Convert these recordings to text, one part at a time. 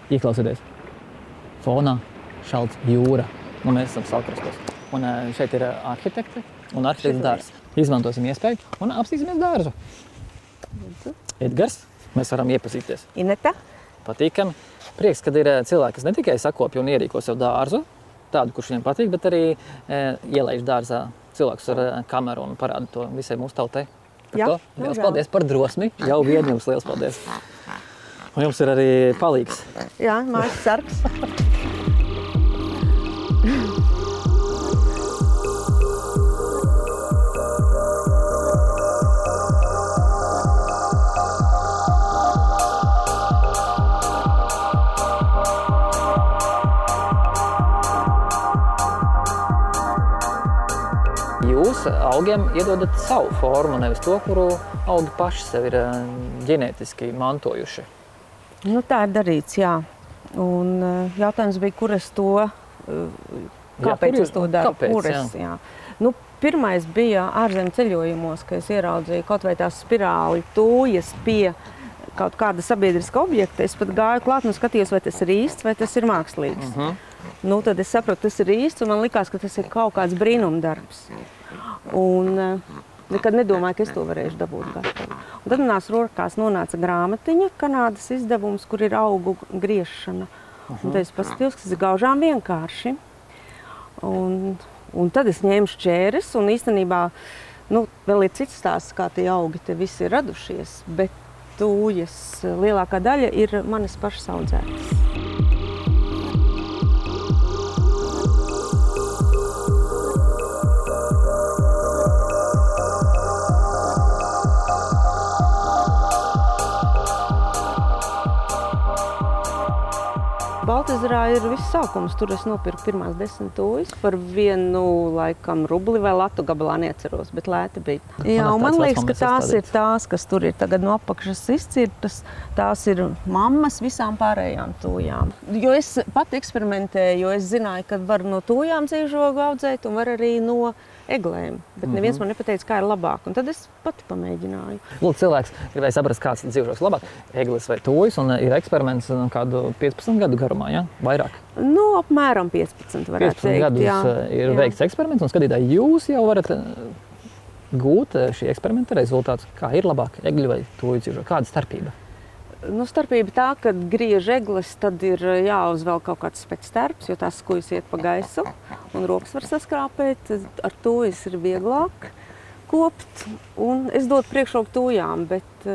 Ieklausieties. Fonā šalts jūra, un mēs esam salkrastos. Un šeit ir arhitekti un arhitekts dārzs. Izmantosim iespēju un apstīsimies dārzu. Edgars, mēs varam iepazīties. Ineta. Patīkami. Prieks, kad ir cilvēki, kas ne tikai sakopja un ierīko sev dārzu, tādu, kurš viņiem patīk, bet arī ielaiž dārzā cilvēkus ar kameru un parāda to visai mūsu tautai. Jā, liels paldies par drosmi. Jau vien jums liels paldies. Un jums ir arī palīgs. Jā, mājas sargs. Jūs augiem iedodat savu formu, nevis to, kuru augi paši sev ir ģenētiski mantojuši. Nu, tā ir darīts, jā. Un jautājums bija, kur es to, kāpēc es to daru? Kāpēc, jā. Nu, pirmais bija ārzemju ceļojumos, ka es ieraudzīju kaut vai tās spirāļu tūjas pie kaut kāda sabiedriska objekta. Es pat gāju klāt un skatījos, vai tas ir īsts, vai tas ir mākslīgs. Nu, tad es sapratu, tas ir īsts, un man likās, ka tas ir kaut kāds brīnumdarbs. Un nekad nedomāju, ka es to varēšu dabūt gatavu. Un tad manās rokās nonāca grāmatiņa, Kanādas izdevums, kur ir augu griešana. Un tad es paskatījos, ka tas ir gaužām vienkārši. Un tad es ņēmu šķēres, un īstenībā, nu, vēl ir cits stāsts, kā tie augi te visi ir radušies, bet tūjas lielākā daļa ir manas pašas audzētas. Baltezerā ir viss sākums. Tur es nopirku pirmās 10 tūjas par vienu, laikam, rubli vai latu gabalā, neatceros, bet lēti bija. Jā, un man liekas, ka tās ir tās, kas tur ir tagad no apakšas izcirtas. Tās ir mammas visām pārējām tūjām. Jo es pat eksperimentēju, jo es zināju, ka var no tūjām dzīvžogu audzēt un var arī no eglēm. Bet neviens man nepateica, kā ir labāk. Un tad es pati pamēģināju. Lūk, cilvēks gribēja saprast, kāds ir dzīvžogs labāk. Eglis vai tūjas, un ir eksperiments kādu 15 gadu garumā, jā? Vairāk? Nu, apmēram 15 varētu 15 teikt. gadus ir veikts eksperiments, un skatītāji, jūs jau varat gūt šī eksperimenta rezultātus. Kā ir labāk, egļi vai tūju dzīvžogi? Kāda starpība? Nu, starpība tā, ka griež egles, tad ir jāuzvelk kaut kāds spectērps, jo tās skujas iet pa gaisu un rokas var saskrāpēt. Ar tūjas ir vieglāk kopt, un es dotu priekšroku tūjām, bet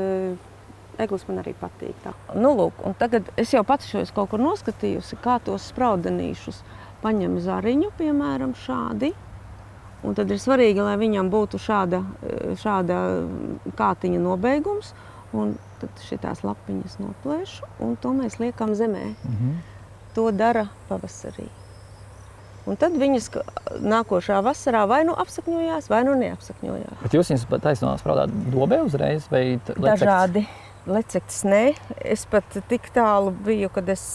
eglis man arī patīk tā. Nu, lūk, un tagad es jau pati šo kaut kur noskatījusi, kā tos spraudenīšus paņem zariņu, piemēram, šādi. Un tad ir svarīgi, lai viņam būtu šāda kātiņa nobeigums. Un tad šitās lapiņas noplēšu, un to mēs liekam zemē. To dara pavasarī. Un tad viņas nākošā vasarā vai nu apsakņojās, vai nu neapsakņojās. Bet jūs viņus taisnībā spraudāt dobē uzreiz vai lecekts? Dažādi. Lecekts nē. Es pat tik tālu biju, kad es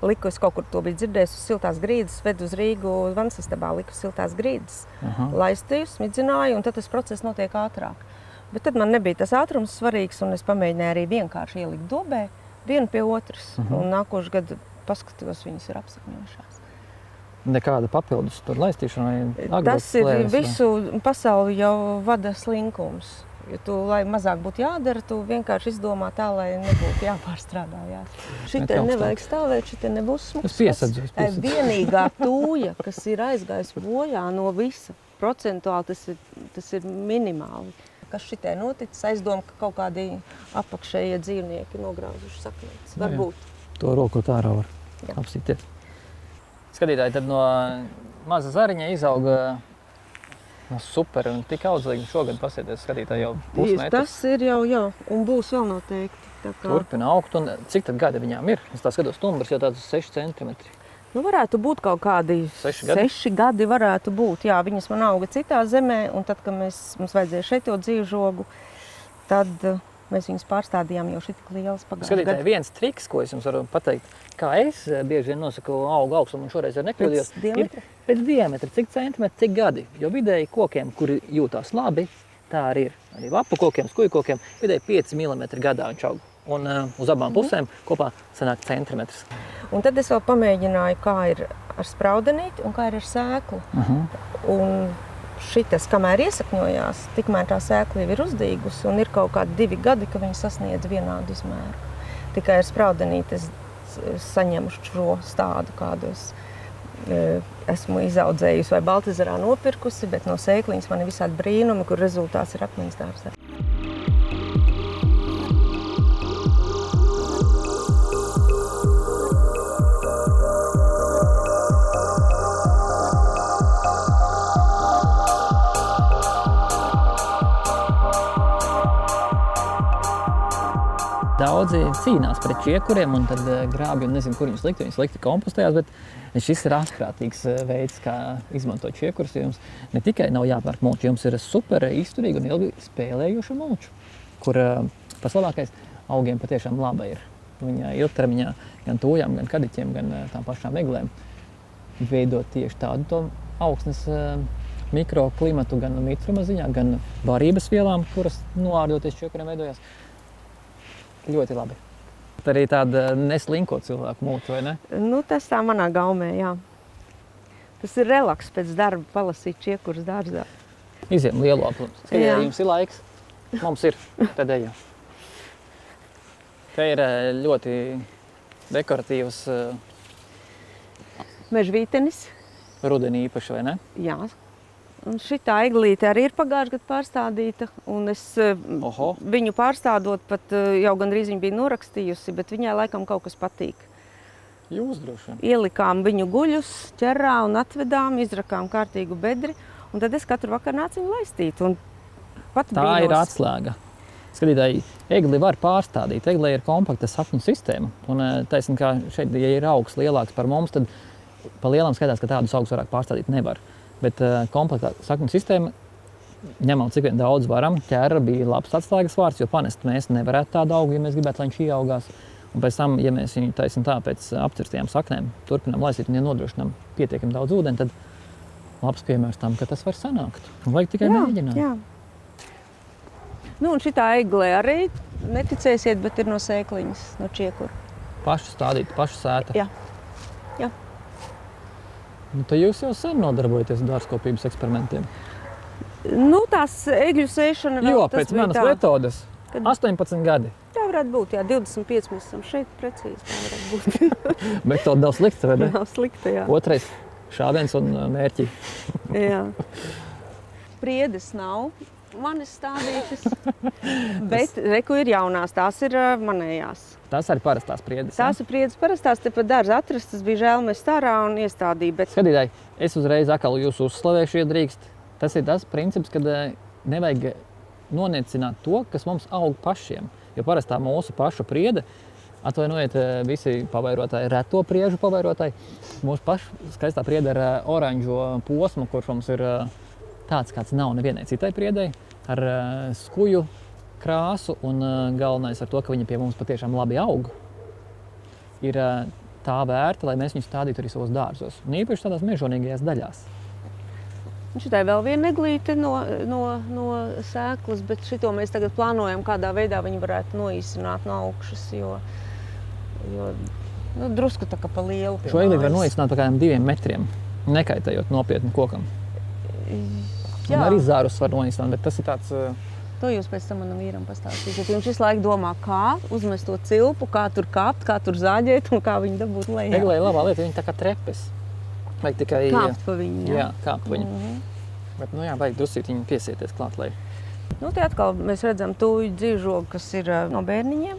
liku, es kaut kur to biju dzirdējis uz siltās grīdas, vedu uz Rīgu vansistabā, liku siltās grīdas, laistīju, smidzināju, un tad tas process notiek ātrāk. Bet tad man nebija tas ātrums svarīgs, un es pamēģināju arī vienkārši ielikt dobē, vienu pie otras. Un nākošu gadu paskatījos, viņas ir apsakņojušās. Nekāda papildus tur laistīšana vai agros Tas ir slēves, visu pasauli jau vada slinkums. Jo tu, lai mazāk būtu jādara, tu vienkārši izdomā tā, lai nebūtu jāpārstrādājās. Šitai nevajag stāvēt, šitai nebūs smuks. Es piesadzu. Tā ir vienīgā tūja, kas ir aizgājis bojā no visa. Procentuāli tas ir minimāli. Kas šitai noticis, aizdomā, ka kaut kādi apakšējie dzīvnieki nograuzuši saknītes. Varbūt. To roku tā ārā var apsīties. Skatītāji, tad no maza zariņa izauga super un tik audzlīgi šogad pasieties skatītāji jau pusmetrs. Tas ir jau, un būs vēl noteikti. Turpina augt, un cik tad gadi viņām ir? Es tā skatos, stumbrs jau tāds 6 centimetri. Nu, varētu būt kaut kādi 6 gadi varētu būt. Jā, viņas man auga citā zemē, un tad, kad mums vajadzēja šeit to dzīvžogu, tad mēs viņus pārstādījām jau šitik liels pagājušajā Skatītāji, viens triks, ko es jums varu pateikt, kā es bieži vien nosaku augu augstumu, un šoreiz ir nekļūdījos, ir pēc diametra, cik centimetri, cik gadi. Jo vidēji kokiem, kuri jūtās labi, tā arī ir. Arī lapu kokiem, skuju kokiem, vidēji 5 mm gadā viņš aug. Un uz abām pusēm kopā sanāk centimetrs. Un tad es vēl pamēģināju, kā ir ar spraudenīti un kā ir ar sēklu. Un šitas, kamēr iesakņojās, tikmēr tā sēkla jau ir uzdīgusi un ir kaut kādi 2 gadi, ka viņi sasniedz vienādu izmēru. Tikai ar spraudenīti es saņemu šo stādu, kādu es esmu izaudzējusi vai Baltezerā nopirkusi, bet no sēkliņas man ir visādi brīnumi, kur rezultāts ir akmens dārzā. Daudzi cīnās pret čiekuriem un tad grābi un nezinu, kur viņus likt. Viņus likti kompostējās, bet šis ir ārprātīgs veids, kā izmantot čiekurus. Jums ne tikai nav jāpērk mulču, jums ir super izturīga un ilgi spēlējoša mulču, kur pats labākais augiem patiešām laba ir. Viņa ilgtermiņā gan tūjām, gan kadiķiem, gan tām pašām eglēm veidot tieši tādu to augsnes mikroklimatu gan mitruma ziņā, gan barības vielām, kuras noārdoties čiekuriem veidojās. Ļoti labi. Tā arī tāda neslinko cilvēku mulču, vai ne? Nu, tas tā manā gaumē, jā. Tas ir relaks pēc darba palasīt čiekurus dārzā. Iziem lielo aplums. Ja jums ir laiks, mums ir, tad ejam. Te ir ļoti dekoratīvs mežvītenis. Rudenī īpaši, vai ne? Jā. Un šitā eglīte arī ir pagājušajā gadā pārstādīta, un es viņu pārstādot pat jau gandrīz viņa bija norakstījusi, bet viņai laikam kaut kas patīk. Jūs droši vien. Ielikām viņu guļus ķerā un atvedām, izrakām kārtīgu bedri, un tad es katru vakaru nācu viņu laistīt. Un pat tā ir atslēga. Skatītāji, egli var pārstādīt. Eglē ir kompakta sakņu sistēma, un taisn, kā šeit, ja ir augs lielāks par mums, tad pa lielam skatās, ka tādus augus vairāk pārstādīt nevar. Bet komplektā sakņu sistēma, ņemam cik vien daudz varam, ķēra bija labs atslēgas vārds, jo panest mēs nevarētu tādu augu, ja mēs gribētu, lai viņš ieaugās. Un pēc tam, ja mēs viņu taisam tā pēc apcirstajām saknēm, turpinām laistīt un ja nodrošinām pietiekami daudz ūdeni, tad labs piemērs tam, ka tas var sanākt. Un vajag tikai mēģināt. Jā. Nu, un šitā eglē arī neticēsiet, bet ir no sēkliņas, no čiekura. Pašu stādīt, pašu sēta. Jā. Jā. Nu, tad jūs jau sen nodarbojaties ar dārzkopības eksperimentiem. Nu, tās egļu sēšana vēl jo, pēc manas metodes 18 gadi. Tā varētu būt, jā, 25 mēs esam šeit precīzi, tā varētu būt. Metode nav slikta, vai ne? Nav slikta, jā. Otrais šāviens un mērķi. Jā. Priedes nav manis stādītas, bet reku ir jaunās, tās ir manējās. Tās arī parastās priedes. Tās ir priedes parastās, te pat dārza atrastas bija žēl mest ārā un iestādīja. Bet... Skatītāji, es uzreiz atkal jūs uzslavēšu, ja drīkst. Tas ir tas princips, kad nevajag noniecināt to, kas mums aug pašiem. Jo parastā mūsu pašu priede, atvainojiet visi pavairotāji, reto priežu pavairotāji, mūsu pašu skaistā priede ar oranžo posmu, kurš mums ir tāds, kāds nav nevienai citai priedei, ar skuju krāsu un galvenais ar to, ka viņi pie mums patiešām labi aug, ir tā vērta, lai mēs viņus stādītu arī savos dārzos. Un īpaši tādās mežonīgajās daļās. Šitai vēl viena eglīte no sēklas, bet šito mēs tagad plānojam, kādā veidā viņi varētu noīsināt no augšas, jo drusku tā kā pa lielu. Šo eglīti var noīsināt pa kādiem 2 metriem, nekaitējot nopietni kokam. Jā. Un arī zārus var noīsināt, bet tas ir tāds... To jūs pēc tam manam vīram pastāstīsiet. Viņš visu laiku domā, kā uzmest to cilpu, kā tur kāpt, kā tur zāģēt un kā viņu dabūt lejā. Eglē labā lieta, viņi tā kā trepes. Vajag tikai... Kāpt pa viņu, jā. Jā, kāpt pa viņu. Bet, nu jā, vajag drusīt viņu piesieties klāt, lai... Nu, te atkal mēs redzam tūju dzīvžogu, kas ir no bērniņiem.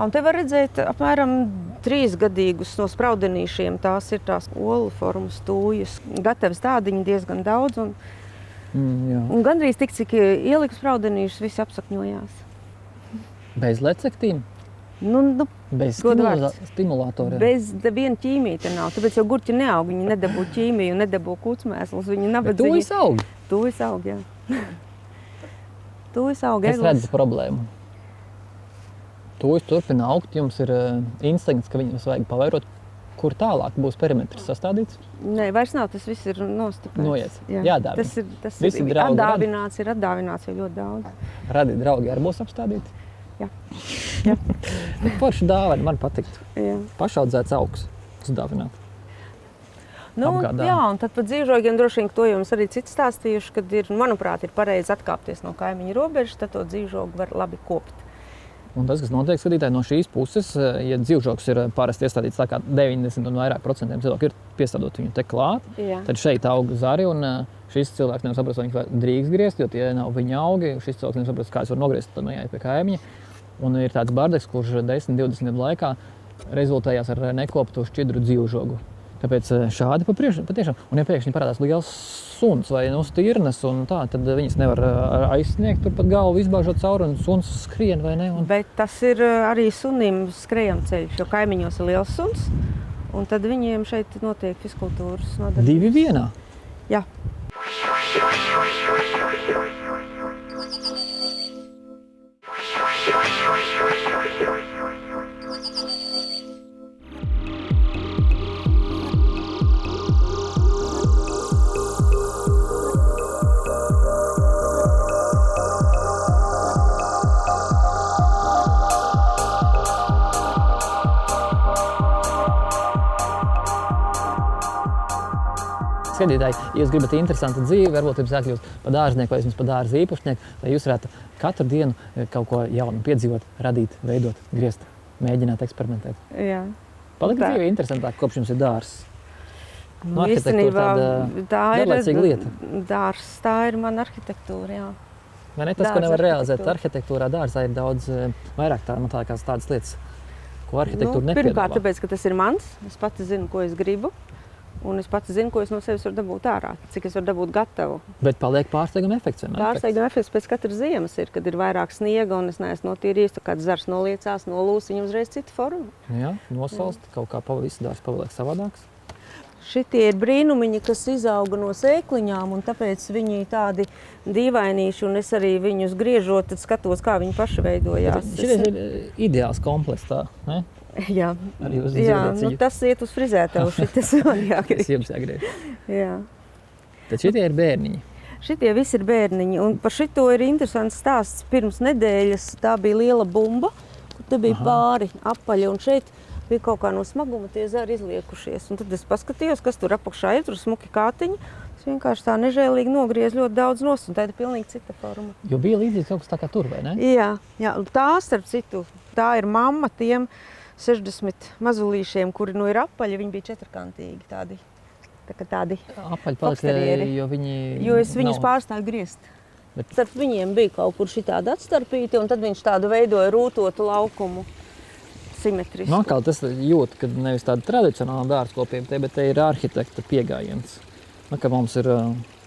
Un te var redzēt apmēram 3 gadīgus no spraudenīšiem. Tās ir tās olu formas tūjas. Gatavi stādiņi diezgan daudz. Un gandrīz tik, cik ieliku spraudenīšus, visi apsakņojās. Bez lecektīm? Nu, bez stimulātoriem? Bez viena ķīmīte nav. Tāpēc jau gurķi neaug. Viņi nedabū ķīmiju, nedabū kūtsmēslus. Viņi nabadzīgi. Bet tūjas aug? Tūjas aug, jā. Tūjas aug. Es redzu problēmu. Tūjas turpina augt, jums ir instinkts, ka viņus vajag pavairot, kur tālāk būs perimetrs sastādīts? Nē, vairs nav, tas viss ir nostipēts. Noiets, Jā. jādāvina. Tas Visi ir draugi atdāvināts, ir atdāvināts jau ļoti daudz. Radi draugi arī būs apstādīti? Jā. Jā. Forši dāvana, man patiktu. Jā. Pašaudzēts augs uzdāvināt. Apgādā. Jā, un tad par dzīvžogiem droši vien, to jums arī citi stāstījuši, kad ir, manuprāt, ir pareizi atkāpties no kaimiņu robežas, tad to dzīvžogu var labi kopt. Un tas, kas notiek skatītāji no šīs puses, ja dzīvžogs ir parasti iestādīts tā kā 90 un vairāk procentiem cilvēku ir piestādot viņu te klāt, tad šeit aug zari un šis cilvēks nevar saprast, vai viņš drīkst griezt, jo tie nav viņa augi, šis cilvēks nevar saprast, kā es varu nogriezt, tad jāiet pie kaimiņa. Un ir tāds bardeks, kurš 10-20 gadu laikā rezultējās ar nekoptu šķidru dzīvžogu. Tāpēc šādi patiešām, un ja pēkšņi parādās liels suns vai stirnas un tā, tad viņas nevar aizsniegt, turpat galvu izbāžot cauri un suns skrien vai ne. Bet tas ir arī sunim skrejamceļš, jo kaimiņos ir liels suns, un tad viņiem šeit notiek fiskultūras nodarbības. Divi vienā? Jā. Skatītāji, ja jūs gribat interesantu dzīvi, varbūt jums jākļūst par dārznieku vai vismaz par dārza īpašnieku, lai jūs varētu katru dienu kaut ko jaunu piedzīvot, radīt, veidot, griezt, mēģināt, eksperimentēt. Jā. Palika dzīve interesantāk, kopš jums ir dārzs. Nu, īstenībā tā ir lieta. Dārzs, tā ir mana arhitektūra, jā. Vai ne tas, ko nevar realizēt arhitektūrā, dārzā ir daudz vairāk tādas lietas, ko arhitektūra nepiedāvā? Pirmkārt, tāpēc, ka tas ir mans, es pati zinu, ko es gribu. Un es pats zinu, ko es no sevis varu dabūt ārā, cik es varu dabūt gatavu. Bet paliek pārsteiguma efekts vienmēr. Pārsteiguma efekts pēc katras ziemas ir, kad ir vairāk sniega un es neesmu notīrījis, tad kāds zars noliecās, nolūs, viņam uzreiz cita forma. Jā, nosalst, kaut kā visu dārs paliek savādāks. Šitie ir brīnumiņi, kas izauga no sēkliņām, un tāpēc viņi tādi dīvainīši, un es arī viņus griežot, tad skatos, kā viņi paši veidojās. Šitie ir ideāls komplekts tā, ne? Jā, tas iet uz frizētavu, šitas man jāgriež. Tas jums jāgriež. Jā. Tad šitie ir bērniņi. Šitie visi ir bērniņi, un par šito ir interesants stāsts. Pirms nedēļas tā bija liela bumba, kur te bija pāri apaļi, un šeit bija kaut kā no smaguma tie zari izliekušies. Un tad es paskatījos, kas tur apakšā ir, tur smuki kātiņi. Es vienkārši tā nežēlīgi nogriezu ļoti daudz nost, un tā ir pilnīgi cita forma. Jo bija līdzīgs kaut kas tā kā tur, vai ne? Jā, un tā, starp citu, tā ir mamma tiem 60 mazulīšiem, kuri ir apaļi, viņi bija četrkantīgi tādi. Tādi apaļi palika, jo es viņus pārstāju griezt. Starp viņiem bija kaut kur šitāda atstarpīte, un tad viņš tādu veidoja rūtotu laukumu simetrisku. Atkal tas jūt, ka nevis tāda tradicionāla dārzkopība, bet te ir arhitekta piegājiens. Ka mums ir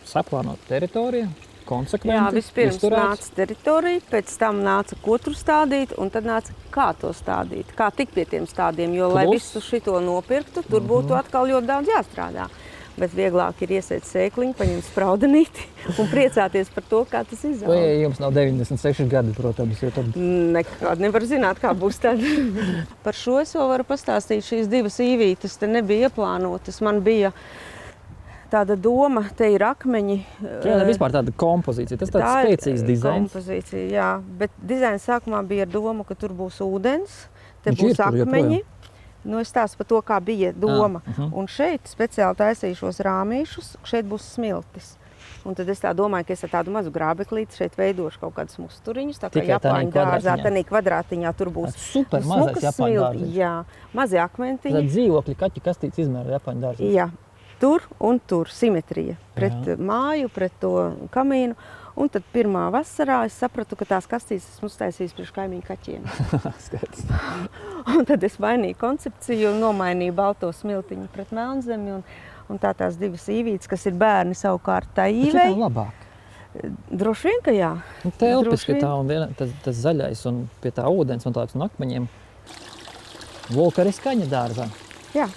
saplānota teritorija, konsekventi. Jā, vispirms nāca teritorija, pēc tam nāca, ko tur stādīt, un tad nāca, kā to stādīt, kā tikt pie tiem stādiem, jo, lai visu šito nopirktu, tur būtu atkal ļoti daudz jāstrādā. Bet vieglāk ir iesēt sēkliņu, paņemt spraudenīti un priecāties par to, kā tas izaug. Vai jums nav 96 gadi, protams, jo tad... Nekād nevar zināt, kā būs tad. Par šo es vēl varu pastāstīt, šīs divas īvītes te nebija ieplānotas, man bija tāda doma, te ir akmeņi. Jā, vispār tāda kompozīcija, tas tāds spēcīgs dizains. Kompozīcija, jā, bet dizains sākumā bija ar domu, ka tur būs ūdens, te būs akmeņi. Nu, es stāstu par to, kā bija doma. Un šeit speciāli taisīšos rāmīšus, šeit būs smiltis. Un tad es tā domāju, ka es ar tādu mazu grābeklīti šeit veidošu kaut kādus musturiņus, tā kā Japāņu dārzā, tanī kvadrātiņā tur būs super mazais Japāņu dārziņš. Jā, mazi akmentiņi. Tad dzīvokļi kaķi kastītes izmēra Japāņu dārziņš. Jā. Tur un tur simetrija pret māju, pret to kamīnu. Un tad pirmā vasarā es sapratu, ka tās kastītes esmu uztaisījis priekš kaimiņu kaķiem. Skaidrs. Un tad es mainīju koncepciju un nomainīju balto smiltiņu pret melnzemi. Un tā tās divas īvītes, kas ir bērni savukārt tā īvei. Bet labāk? Droši vien, ka jā. Telpis pie tā un tas zaļais un pie tā ūdens un tāds un akmeņiem. Lūk, arī skaņa dārzā. Jā.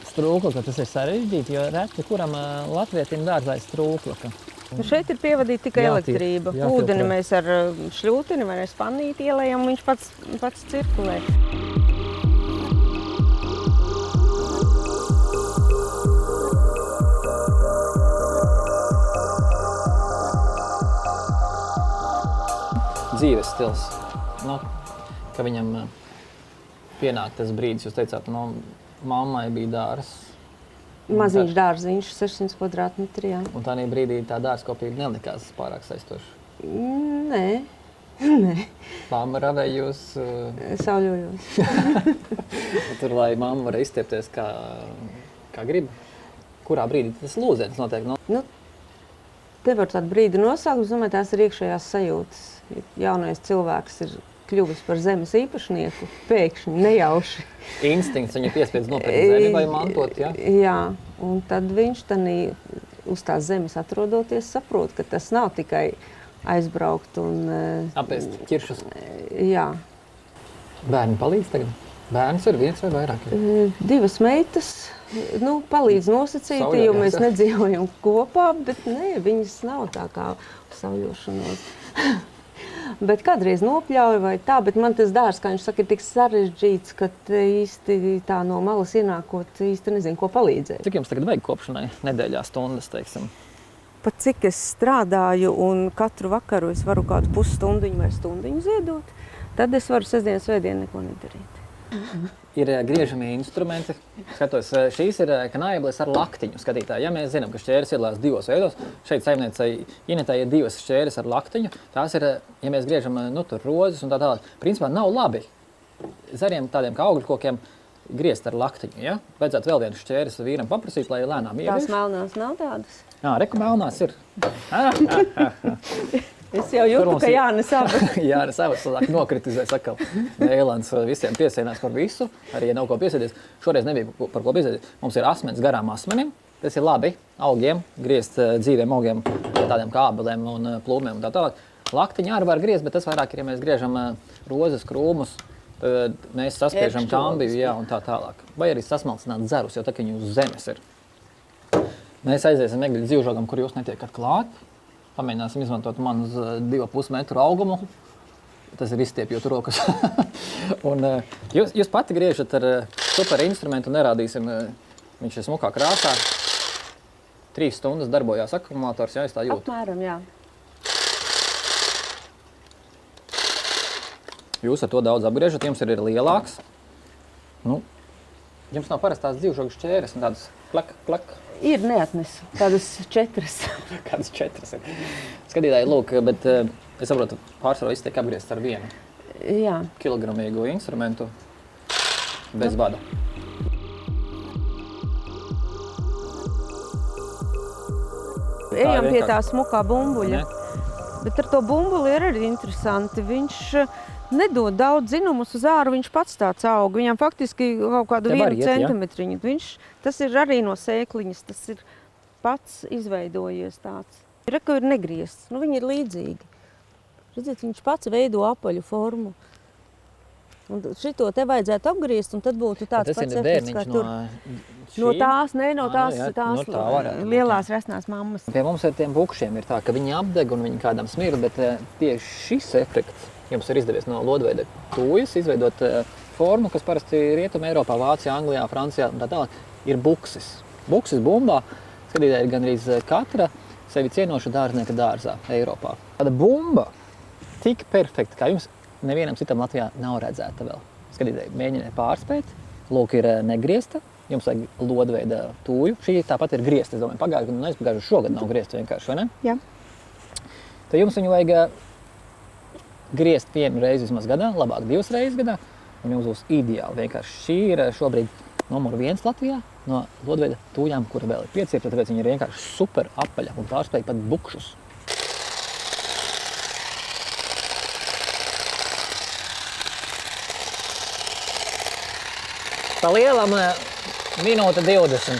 Strūklaka, tas ir sarežģīti, jo reti kuram latvietim dārzā ir strūklaka. Nu šeit ir pievadīta tikai elektrība. Ūdeni mēs ar šļūteni vai spanīti ielējam, viņš pats cirkulē. Dzīves stils, ka viņam pienāk tas brīdis, jūs teicāt, mammai bija dārs. Maziņš dārziņš, 600 kvadrātmetri, jā. Un tādā brīdī tā dārzkopība nelikās pārāk saistoša? Nē. Mamma ravēja jūs... Sauļojos. Tur, lai mamma var izstiepties kā grib. Kurā brīdī tas lūzens notiek? Te var tādu brīdi nosaukt, es domāju, tās ir iekšējās sajūtas. Jaunais cilvēks ir kļuvis par zemes īpašnieku, pēkšņi, nejauši. Instinkts viņa piespiedz nopirkt zemi vai mantot, ja? Jā, un tad viņš uz tās zemes atrodoties saprot, ka tas nav tikai aizbraukt un... Apēst ķiršus. Jā. Bērni palīdz tagad? Bērns ir viens vai vairāk? Divas meitas, palīdz nosacīti, jo mēs nedzīvojam kopā, bet viņas nav tā kā sauļošanos. Bet kādreiz nopļauju vai tā, bet man tas dārs, kā viņš saka, ir tik sarežģīts, ka īsti tā no malas ienākot, īsti nezinu, ko palīdzēt. Cik jums tagad vajag kopšanai nedēļā stundas, teiksim? Pat cik es strādāju un katru vakaru es varu kādu pusstundiņu vai stundiņu ziedot, tad es varu sestdien, svētdien neko nedarīt. Ir griežamie instrumenti. Skatos, šīs ir knājiebles ar laktiņu skatītāji. Ja mēs zinām, ka šķēres iedalās divos veidos, šeit saimniecei Inetē ir divas šķēres ar laktiņu. Tās ir, ja mēs griežam tur rozes un tā tālāk, principā nav labi zariem tādiem kā augļkokiem griezt ar laktiņu. Ja? Vajadzētu vēl vienu šķēres vīram paprasīt, lai lēnām iegriež. Tās melnās nav tādas? Jā, reku melnās ir. Es jau jūtu, ka Jānis abas. Jānis abas nokritizē, saka, Eilants visiem piesienās par visu, arī ja nav ko piesēties. Šoreiz nebija par ko piesēties. Mums ir asmens garām asmenim, tas ir labi augiem, griezt dzīviem augiem, tādiem kā ābelēm un plūmiem un tā tālāk. Laktiņi arī var griezt, bet tas vairāk ir, ja mēs griežam rozes, krūmus, mēs saspiežam kambiju, jā, un tā tālāk. Vai arī sasmalcināt zarus, jo tā, ka viņi uz zemes ir. Mēs aiziesim egļu dzīvžogam, kur jūs netiekat klāt. Pamēģināsim izmantot manu 2,5 metru augumu. Tas ir izstiepjot rokas. Un jūs pati griežat ar super instrumentu un nerādīsim, viņš ir smukā krāsā. 3 stundas darbojās akumulators, jā, es tā jūtu. Apmēram, jā. Jūs ar to daudz apgriežat, jums ir lielāks. Jums nav parastās dzīvžogu šķēres un tādas klak. Ir neatnesu, tādas 4. Kādas 4 ir. Skatītāji, lūk, bet es saprotu, pārsvarā viss tiek apgriezts ar vienu kilogramīgu instrumentu bez vada. Ejam pie tā smukā bumbuļa. Bet ar to bumbuli ir arī interesanti. Viņš nedod daudz zinumus uz āru, viņš pats tāds aug. Viņam faktiski kaut kādu 1 centimetriņu. Tas ir arī no sēkliņas, tas ir pats izveidojies tāds. Reku ir negriezts, viņi ir līdzīgi. Redziet, viņš pats veido apaļu formu. Un šito te vajadzētu apgriezt, un tad būtu tāds pats efekts, kā tur. No tās, tās lielās resnās mammas. Pie mums ar tiem bukšiem ir tā, ka viņi apdeg un viņi kādam smird, bet tieši šis efekts jums ir izdevies no lodveida tūjas izveidot formu, kas parasti Rietuma Eiropā, Vācijā, Anglijā, Francijā un tā tālāk, ir buksis. Buksis bumbā, skatītāji, ir gandrīz katra sevi cienoša dārznieka dārzā Eiropā. Tāda bumba tik perfekta, kā jums nevienam citam Latvijā nav redzēta vēl. Skatītāji, mēģiniet pārspēt. Lūk, ir negriezta. Jums vajag lodveida tūju. Šī tāpat ir griezta, es domāju, pagājuši šogad nav griezta vienkārši, vai ne? Jā. Tad jums viņu vajag griezt 1 reizi vismaz gadā, labāk 2 reizes gadā, un jums būs ideāli vienkārši. Šī ir šobrīd numur 1 Latvijā no lodveida tūjām, kura vēl ir piecirta, tāpēc viņi ir vienkārši super apaļa un pārspēj pat bukšus. Pa lielam minūte 20.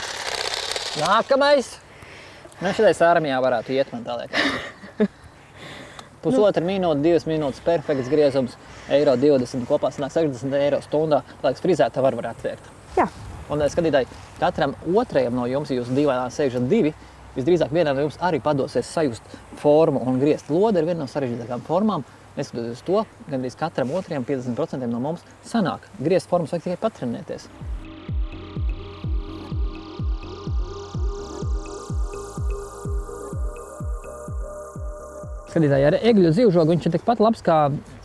Nākamais. Šitais armijā varētu iet, man tā liekas. 1,5 minūte, 2 minūtes, perfekts griezums, €20, kopā sanāk 60 eiro stundā. Liekas, frizēta var atvērt. Jā. Un skatītāji, katram otrajam no jums, jūs divā sēžat 2, Visdrīzāk vienam no jums arī padosies sajust formu un griezt. Lode ir viena no sarežģītākām formām. Neskatoties to, gandrīz katram otriem 50% no mums sanāk. Griezt formas vajag tikai patrenēties. Skatītāji, ar egļu dzīvžogu viņš ir tikpat labs kā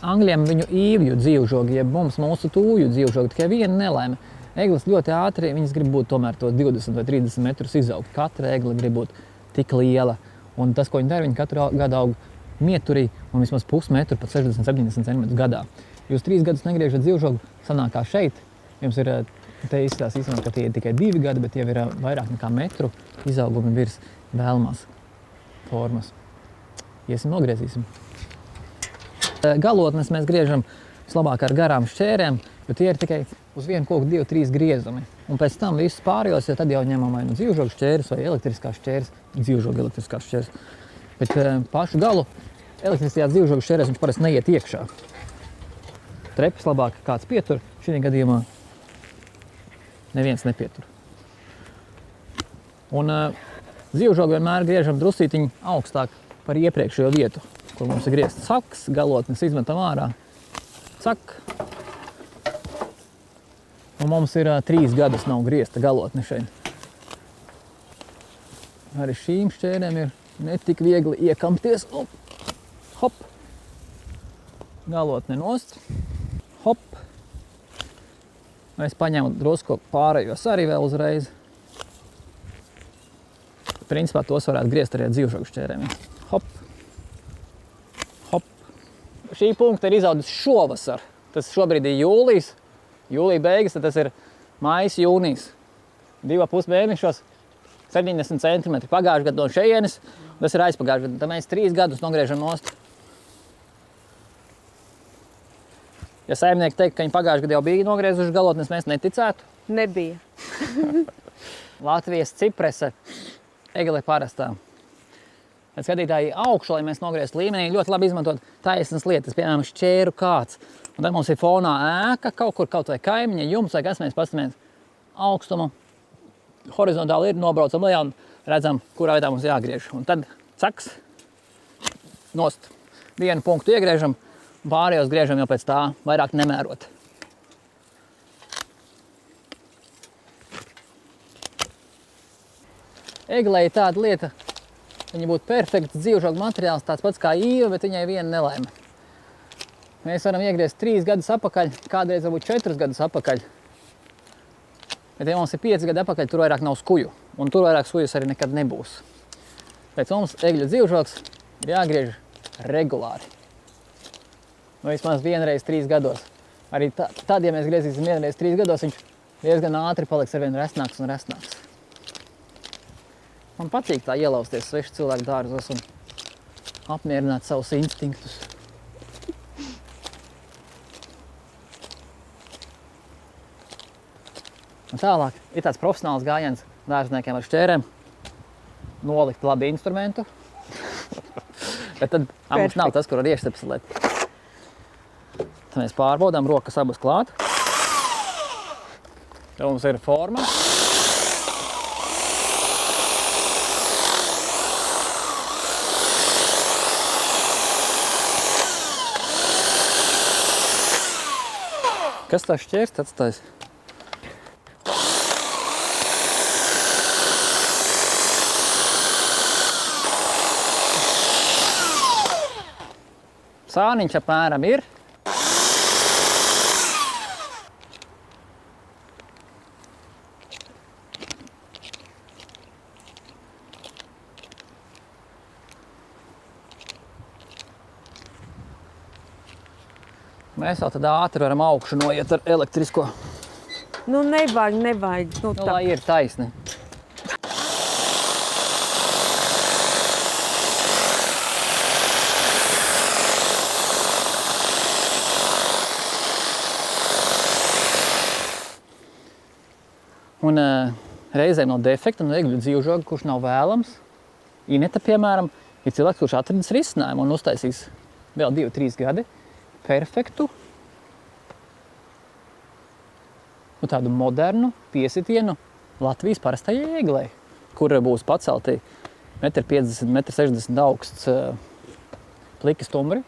angļiem viņu īvju dzīvžogi, jeb mums mūsu tūju dzīvžogi, tikai viena nelaime. Eglis ļoti ātri, viņas grib būt tomēr tos 20 vai 30 metrus izaugt. Katra egla grib būt tik liela. Un tas, ko viņi dara, viņi katru gadu aug mieturī un vismaz pusmetru, pat 60-70 cm gadā. Jūs 3 gadus negriežat dzīvžogu, sanāk kā šeit. Jums ir, te izskatās īstenībā, ka tie ir tikai 2 gadi, bet jau ir vairāk nekā metru izaugumi virs vēlamās formas. Iesim, nogriezīsim. Galotnes mēs griežam vislabāk ar garām šķērēm, jo tie ir tikai uz vienu koku 2-3 griezumi. Un pēc tam visus pārējos, jo tad jau ņemam vai nu dzīvžogu šķēres vai elektriskās šķēres, dzīvžogu elektriskās šķēres. Bet pašu galu elektriskajās dzīvžogu šķērēs viņš parasti neiet iekšā. Trepes labāk kāds pietur, šī gadījumā neviens nepietur. Un dzīvžogu vienmēr griežam drusītiņu augstāk par iepriekšējo vietu, kur mums ir griezts saks, galotnes izmetam ārā. Cak. Un mums ir 3 gadus nav griezta galotne šeit. Arī šīm šķērēm ir netik viegli iekampties. Hop. Galotne nost. Hop. Es paņēmu drusku pārējos arī vēl uzreiz. Principā tos varētu griezt arī ar dzīvžogu šķērēm. Hop. Hop. Šī punkta ir izaudzis šovasar. Tas šobrīd ir jūlijas. Jūlija beigas, tad tas ir maijs, jūnijas. 2,5 mēnešos 70 cm. Pagājuši gadu no šejienes, tas ir aizpagājuši gadu. Tad mēs 3 gadus nogriežam nost. Ja saimnieki teikt, ka viņi pagājuši gadu jau bija nogriezuši galotnes, mēs neticētu. Nebija. Latvijas ciprese, egle parastā. Tad skatītāji augšu, lai mēs nogrieztu līmenī, ļoti labi izmantot taisnas lietas, piemēram, šķēru kāds. Un tad mums ir fonā ēka, kaut kur, kaut vai kaimiņa, jums, vai kas mēs pastamies augstumu. Horizontāli ir, nobraucam lejā un redzam, kurā vietā mums jāgriež. Un tad caks, nost. Vienu punktu iegriežam, pārējos griežam jau pēc tā, vairāk nemērot. Eglei tāda lieta, viņa būtu perfekts dzīvžogu materiāls, tāds pats kā īva, bet viņai viena nelaime. Mēs varam iegriezt 3 gadus apakaļ, kādreiz varbūt 4 gadus apakaļ. Bet ja mums ir 5 gadi apakaļ, tur vairāk nav skuju. Un tur vairāk skujas arī nekad nebūs. Pēc mums egļu dzīvžogs ir jāgriež regulāri. Vismaz vienreiz 3 gados. Arī tad, ja mēs griezīsim vienreiz 3 gados, viņš diezgan ātri paliks arvien resnāks un resnāks. Man patīk tā ielausties svešu cilvēku dārzos un apmierināt savus instinktus. Un tālāk ir tāds profesionāls gājiens dārzniekiem ar šķērēm. Nolikt labi instrumentu. Bet tad mums nav tas, kur var iešstepselēt. Tad mēs pārbaudām rokas abas klāt. Tad mums ir forma. Kas tā šķērst atstājis? Sāniņš apmēram ir. Mēs jau tad ātri varam augšu noiet ar elektrisko. Nu, nevajag. Nu, lai ir taisni. Un reizēm no defekta, no egļu dzīvžoga, kurš nav vēlams, Ineta, piemēram, ir cilvēks, kurš atradis risinājumu un uztaisīs vēl 2-3 gadi perfektu, tādu modernu piesitienu Latvijas parastajai eglei, kur būs pacelti 1,50 m, 1,60 m augsts pliki stumbri.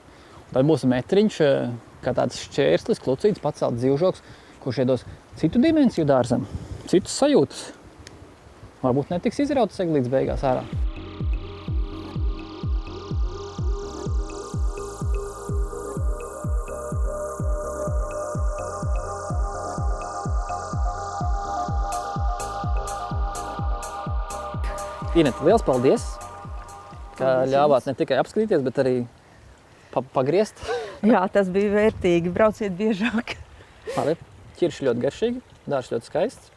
Tad būs metriņš, kā tāds šķērslis, klucīts, pacelt dzīvžoks, kurš iedos citu dimensiju dārzam, citus sajūtas. Varbūt netiks izrautas eglītes beigās ārā. Ineta, liels paldies, ka ļāvāt ne tikai apskatīties, bet arī pagriezt. Jā, tas bija vērtīgi. Brauciet biežāk. Labi, ķirši ļoti garšīgi, dārs ļoti skaists.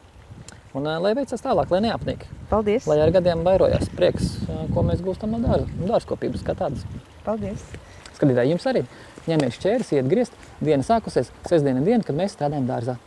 Un lai veicas tālāk, lai neapnīk. Paldies. Lai ar gadiem vairojās prieks, ko mēs gūstam no dārzkopības kā tādas. Paldies. Skatītāji, jums arī ņemiet šķēris, iet griezt. Diena sākusies, sestdiena diena, kad mēs strādājam dārzā.